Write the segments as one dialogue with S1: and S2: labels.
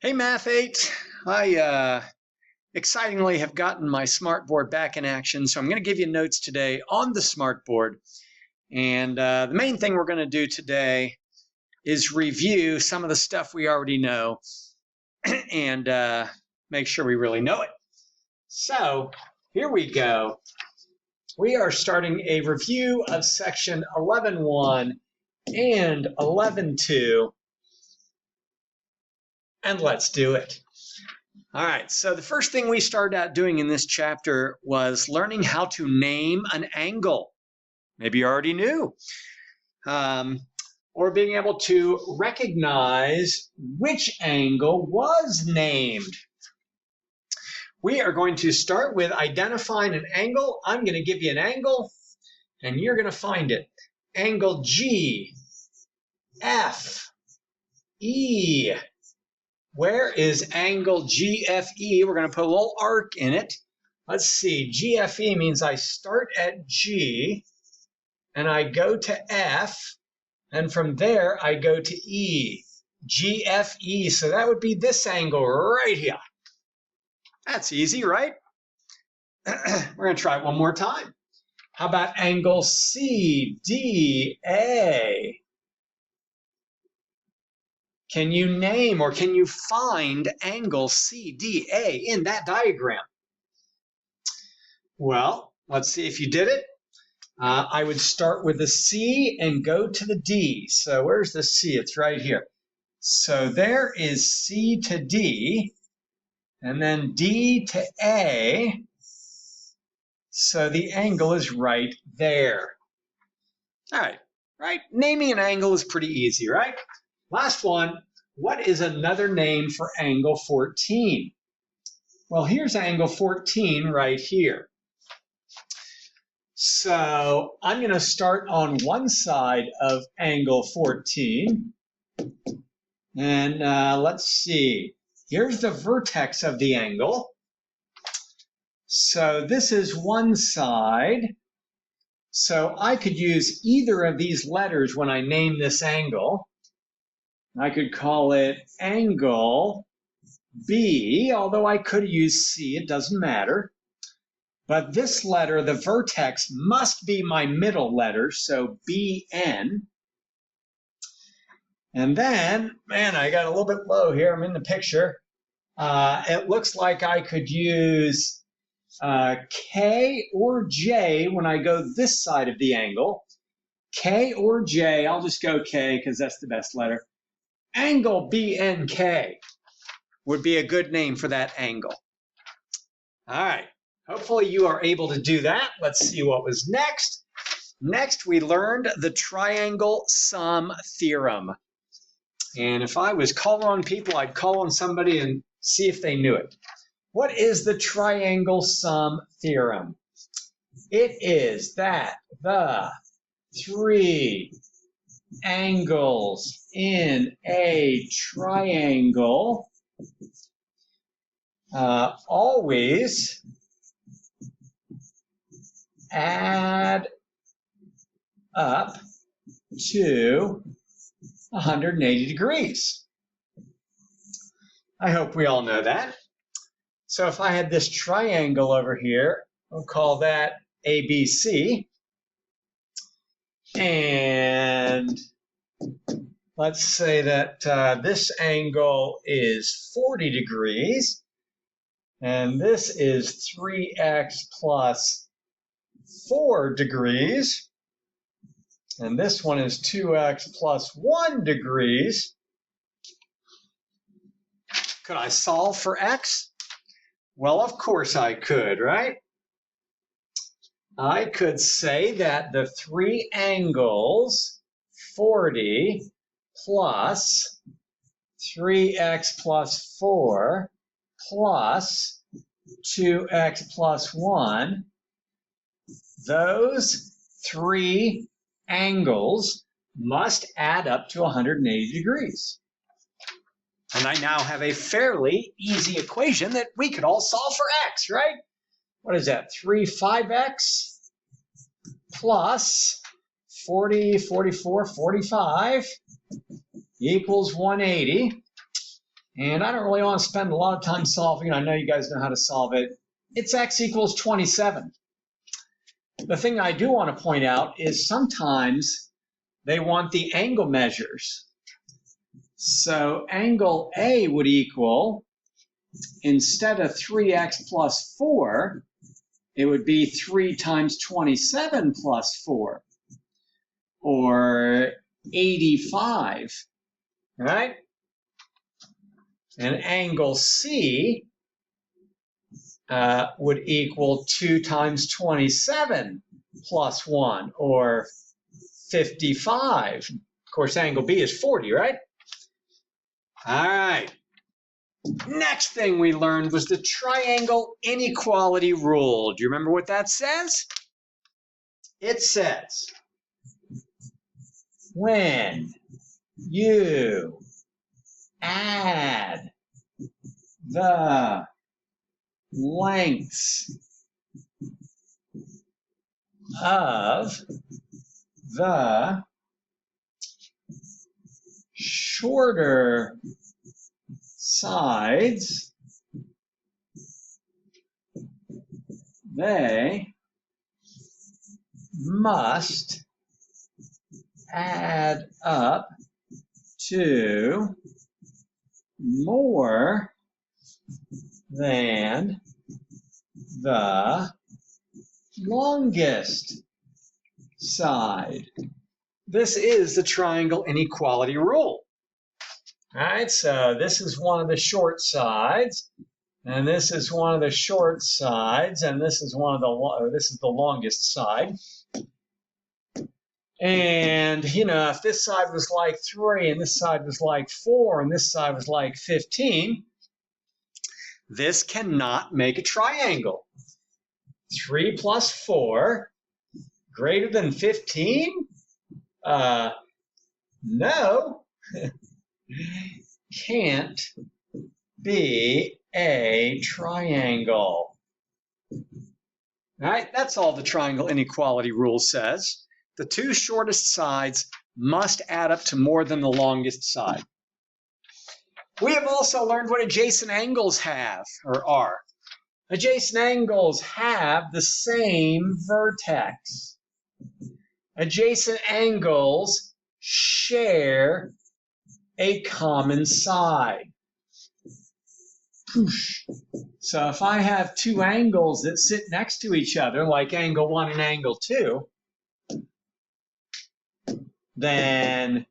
S1: Hey Math 8, I excitingly have gotten my smartboard back in action, so I'm going to give you notes today on the smartboard. And the main thing we're going to do today is review some of the stuff we already know and make sure we really know it. So here we go. We are starting a review of section 11.1 and 11.2, and let's do it. All right, so the first thing we started out doing in this chapter was learning how to name an angle. Maybe you already knew. Or being able to recognize which angle was named. We are going to start with identifying an angle. I'm going to give you an angle, and you're going to find it. Angle G, F, E. Where is angle GFE? We're going to put a little arc in it. Let's see. GFE means I start at G, and I go to F, and from there I go to E. GFE. So that would be this angle right here. That's easy, right? We're going to try it one more time. How about angle CDA? Can you name or can you find angle CDA in that diagram? Well, let's see if you did it. I would start with the C and go to the D. So where's the C? It's right here. So there is C to D, and then D to A. So the angle is right there. All right, right? Naming an angle is pretty easy, right? Last one, what is another name for angle 14? Well, here's angle 14 right here. So I'm going to start on one side of angle 14. And let's see. Here's the vertex of the angle. So this is one side. So I could use either of these letters when I name this angle. I could call it angle B, although I could use C, it doesn't matter. But this letter, the vertex, must be my middle letter, so BN. And then, man, I got a little bit low here. I'm in the picture. It looks like I could use K or J when I go this side of the angle. K or J, I'll just go K because that's the best letter. Angle BNK would be a good name for that angle. All right, hopefully you are able to do that. Let's see what was next. Next, we learned the triangle sum theorem. And if I was calling on people, I'd call on somebody and see if they knew it. What is the triangle sum theorem? It is that the three angles in a triangle always add up to 180 degrees. I hope we all know that. So if I had this triangle over here, we'll call that ABC. And let's say that this angle is 40 degrees. And this is 3x plus 4 degrees. And this one is 2x plus 1 degrees. Could I solve for x? Well, of course I could, right? I could say that the three angles, 40 plus 3x plus 4 plus 2x plus 1, those three angles must add up to 180 degrees. And I now have a fairly easy equation that we could all solve for x, right? What is that? 5x plus 40, 44, 45 equals 180. And I don't really want to spend a lot of time solving it. I know you guys know how to solve it. It's x equals 27. The thing I do want to point out is sometimes they want the angle measures. So angle A would equal, instead of 3x plus 4, it would be 3 times 27 plus 4, or 85, right? And angle C would equal 2 times 27 plus 1, or 55. Of course, angle B is 40, right? All right. Next thing we learned was the triangle inequality rule. Do you remember what that says? It says, when you add the lengths of the shorter sides, they must add up to more than the longest side. This is the triangle inequality rule. All right, so this is one of the short sides, and this is one of the short sides, and this is the longest side. And, if this side was like 3, and this side was like 4, and this side was like 15, this cannot make a triangle. 3 plus 4 greater than 15? No. Can't be a triangle. All right, that's all the triangle inequality rule says. The two shortest sides must add up to more than the longest side. We have also learned what adjacent angles have, or are. Adjacent angles have the same vertex. Adjacent angles share a common side. So if I have two angles that sit next to each other, like angle 1 and angle 2, then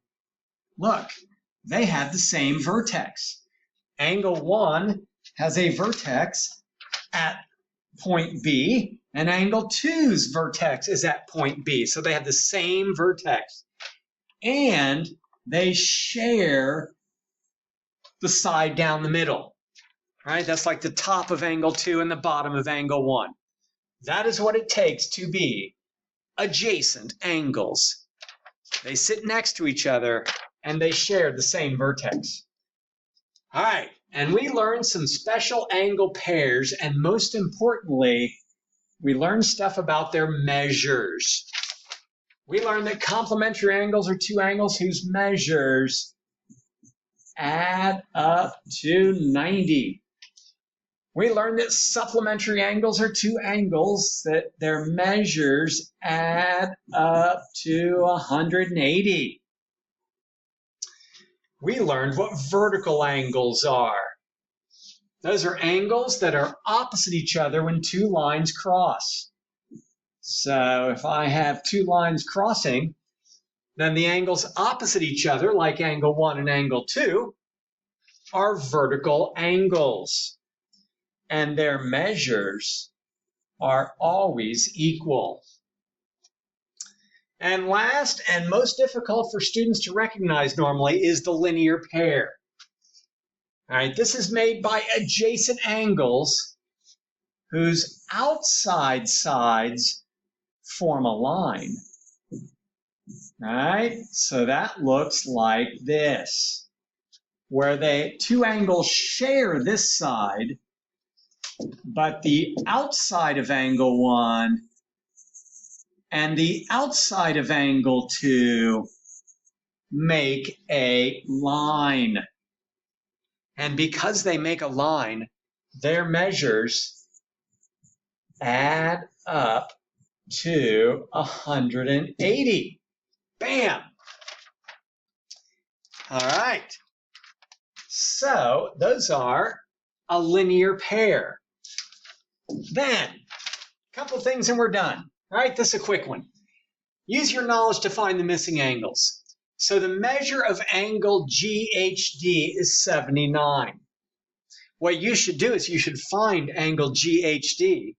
S1: look, they have the same vertex. Angle 1 has a vertex at point B, and angle 2's vertex is at point B. So they have the same vertex. And they share the side down the middle. Right? That's like the top of angle 2 and the bottom of angle 1. That is what it takes to be adjacent angles. They sit next to each other and they share the same vertex. All right, and we learned some special angle pairs, and most importantly, we learned stuff about their measures. We learned that complementary angles are two angles whose measures add up to 90. We learned that supplementary angles are two angles that their measures add up to 180. We learned what vertical angles are. Those are angles that are opposite each other when two lines cross. So if I have two lines crossing, then the angles opposite each other, like angle 1 and angle 2, are vertical angles. And their measures are always equal. And last and most difficult for students to recognize normally is the linear pair. All right, this is made by adjacent angles whose outside sides form a line. All right, so that looks like this, where two angles share this side, but the outside of angle 1 and the outside of angle 2 make a line. And because they make a line, their measures add up to 180. Bam! All right. So those are a linear pair. Then, a couple things and we're done. All right, this is a quick one. Use your knowledge to find the missing angles. So the measure of angle GHD is 79. What you should do is you should find angle GHD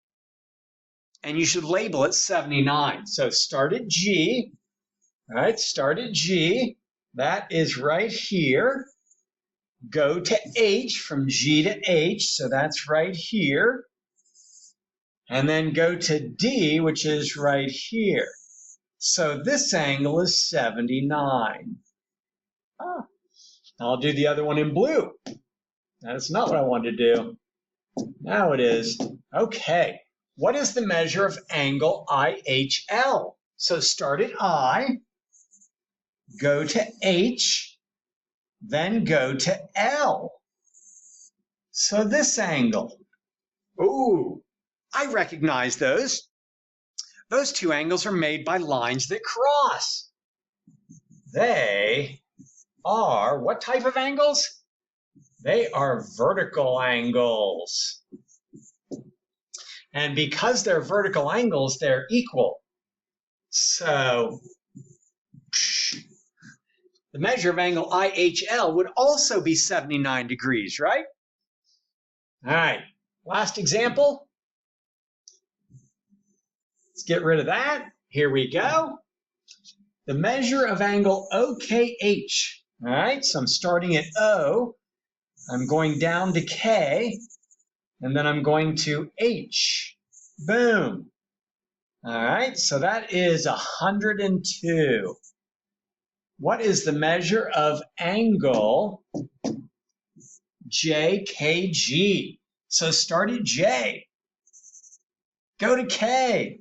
S1: and you should label it 79. So start at G, all right, start at G. That is right here. Go to H from G to H, so that's right here. And then go to D, which is right here. So this angle is 79. I'll do the other one in blue. That's not what I wanted to do. Now it is. Okay. What is the measure of angle IHL? So start at I, go to H, then go to L. So this angle. Ooh, I recognize those. Those two angles are made by lines that cross. They are what type of angles? They are vertical angles. And because they're vertical angles, they're equal. So the measure of angle IHL would also be 79 degrees, right? All right, last example. Let's get rid of that. Here we go. The measure of angle OKH. All right, so I'm starting at O. I'm going down to K, and then I'm going to H. Boom. All right, so that is 102. What is the measure of angle JKG? So start at J. Go to K.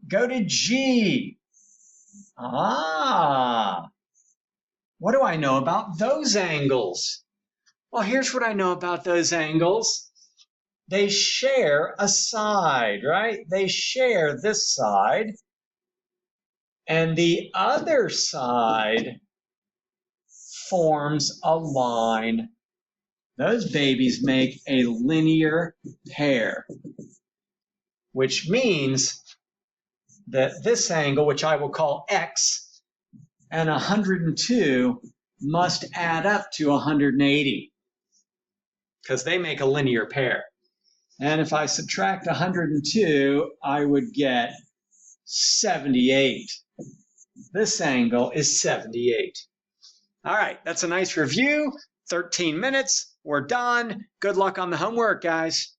S1: Go to G. What do I know about those angles? Well, here's what I know about those angles. They share a side, right? They share this side. And the other side forms a line. Those babies make a linear pair, which means that this angle, which I will call X, and 102 must add up to 180 because they make a linear pair. And if I subtract 102, I would get 78. This angle is 78. All right, that's a nice review. 13 minutes. We're done. Good luck on the homework, guys.